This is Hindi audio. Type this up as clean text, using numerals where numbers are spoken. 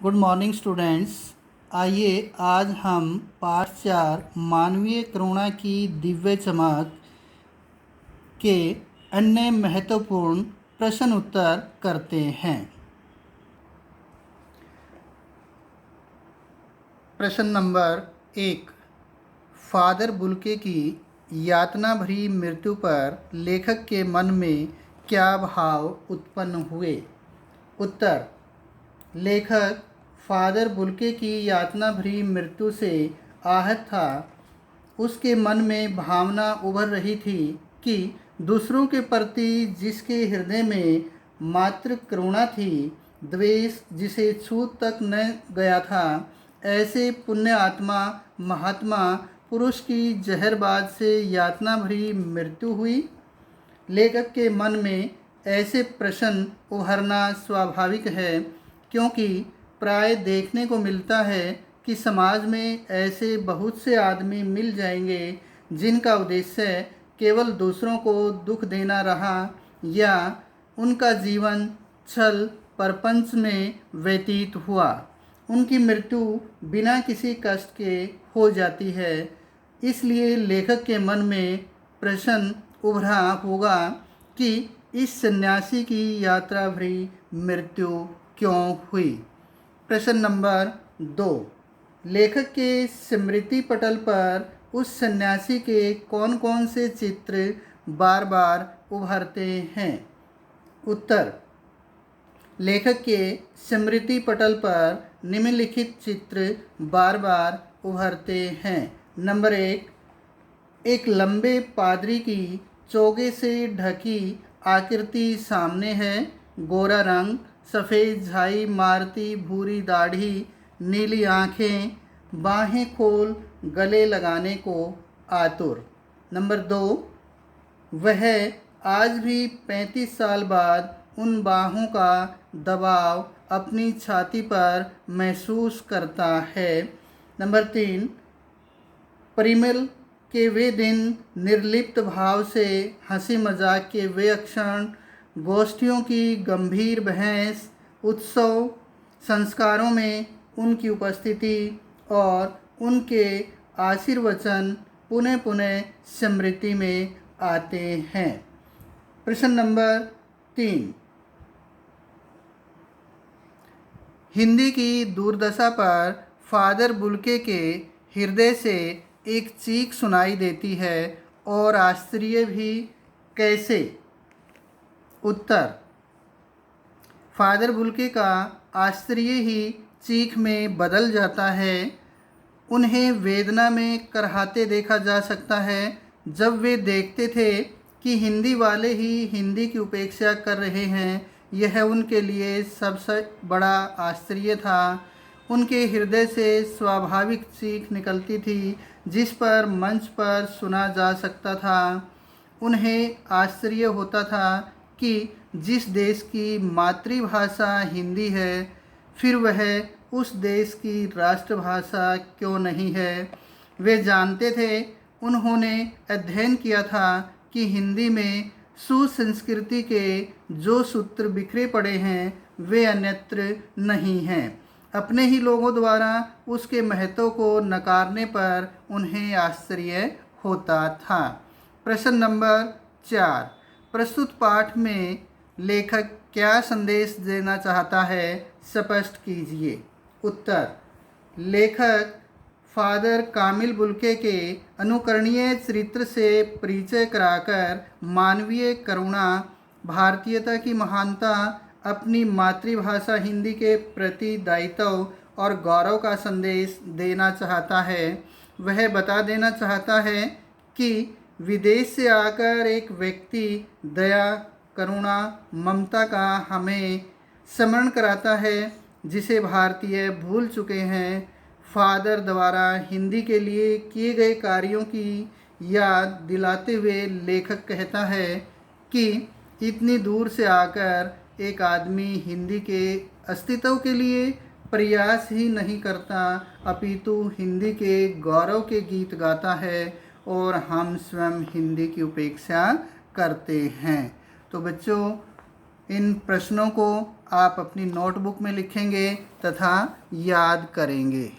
Good morning students. आइए आज हम पाठ 4 मानवीय करुणा की दिव्य चमक के अन्य महत्वपूर्ण प्रश्न उत्तर करते हैं। प्रश्न नंबर 1। फादर बुल्के की यातना भरी मृत्यु पर लेखक के मन में क्या भाव उत्पन्न हुए? उत्तर। लेखक फादर बुल्के की यातना भरी मृत्यु से आहत था। उसके मन में भावना उभर रही थी कि दूसरों के प्रति जिसके हृदय में मात्र करुणा थी, द्वेष जिसे छू तक न गया था, ऐसे पुण्य आत्मा महात्मा पुरुष की जहरबाद से यातना भरी मृत्यु हुई। लेखक के मन में ऐसे प्रश्न उभरना स्वाभाविक है, क्योंकि प्राय देखने को मिलता है कि समाज में ऐसे बहुत से आदमी मिल जाएंगे जिनका उद्देश्य केवल दूसरों को दुख देना रहा, या उनका जीवन छल प्रपंच में व्यतीत हुआ। उनकी मृत्यु बिना किसी कष्ट के हो जाती है। इसलिए लेखक के मन में प्रश्न उभरा होगा कि इस सन्यासी की यात्रा भरी मृत्यु क्यों हुई। प्रश्न नंबर 2। लेखक के स्मृति पटल पर उस सन्यासी के कौन कौन से चित्र बार बार उभरते हैं? उत्तर। लेखक के स्मृति पटल पर निम्नलिखित चित्र बार बार उभरते हैं। नंबर 1। एक लंबे पादरी की चोगे से ढकी आकृति सामने है। गोरा रंग, सफ़ेद झाई मारती भूरी दाढ़ी, नीली आँखें, बाहें खोल गले लगाने को आतुर। नंबर 2। वह आज भी 35 साल बाद उन बाहों का दबाव अपनी छाती पर महसूस करता है। नंबर 3। परिमल के वे दिन, निर्लिप्त भाव से हंसी मजाक के वे क्षण, गोष्ठियों की गंभीर बहस, उत्सव संस्कारों में उनकी उपस्थिति और उनके आशीर्वचन पुनः पुनः स्मृति में आते हैं। प्रश्न नंबर 3। हिंदी की दुर्दशा पर फादर बुल्के के हृदय से एक चीख सुनाई देती है, और आश्चर्य भी। कैसे? उत्तर। फादर बुल्के का आश्चर्य ही चीख में बदल जाता है। उन्हें वेदना में करहाते देखा जा सकता है जब वे देखते थे कि हिंदी वाले ही हिंदी की उपेक्षा कर रहे हैं। यह उनके लिए सबसे बड़ा आश्चर्य था। उनके हृदय से स्वाभाविक चीख निकलती थी, जिस पर मंच पर सुना जा सकता था। उन्हें आश्चर्य होता था कि जिस देश की मातृभाषा हिंदी है, फिर वह उस देश की राष्ट्रभाषा क्यों नहीं है। वे जानते थे, उन्होंने अध्ययन किया था कि हिंदी में सुसंस्कृति के जो सूत्र बिखरे पड़े हैं वे अन्यत्र नहीं हैं। अपने ही लोगों द्वारा उसके महत्व को नकारने पर उन्हें आश्चर्य होता था। प्रश्न नंबर 4। प्रस्तुत पाठ में लेखक क्या संदेश देना चाहता है, स्पष्ट कीजिए। उत्तर। लेखक फादर कामिल बुल्के के अनुकरणीय चरित्र से परिचय कराकर मानवीय करुणा, भारतीयता की महानता, अपनी मातृभाषा हिंदी के प्रति दायित्व और गौरव का संदेश देना चाहता है। वह बता देना चाहता है कि विदेश से आकर एक व्यक्ति दया, करुणा, ममता का हमें स्मरण कराता है, जिसे भारतीय भूल चुके हैं। फादर द्वारा हिंदी के लिए किए गए कार्यों की याद दिलाते हुए लेखक कहता है कि इतनी दूर से आकर एक आदमी हिंदी के अस्तित्व के लिए प्रयास ही नहीं करता, अपितु हिंदी के गौरव के गीत गाता है, और हम स्वयं हिंदी की उपेक्षा करते हैं। तो बच्चों, इन प्रश्नों को आप अपनी नोटबुक में लिखेंगे तथा याद करेंगे।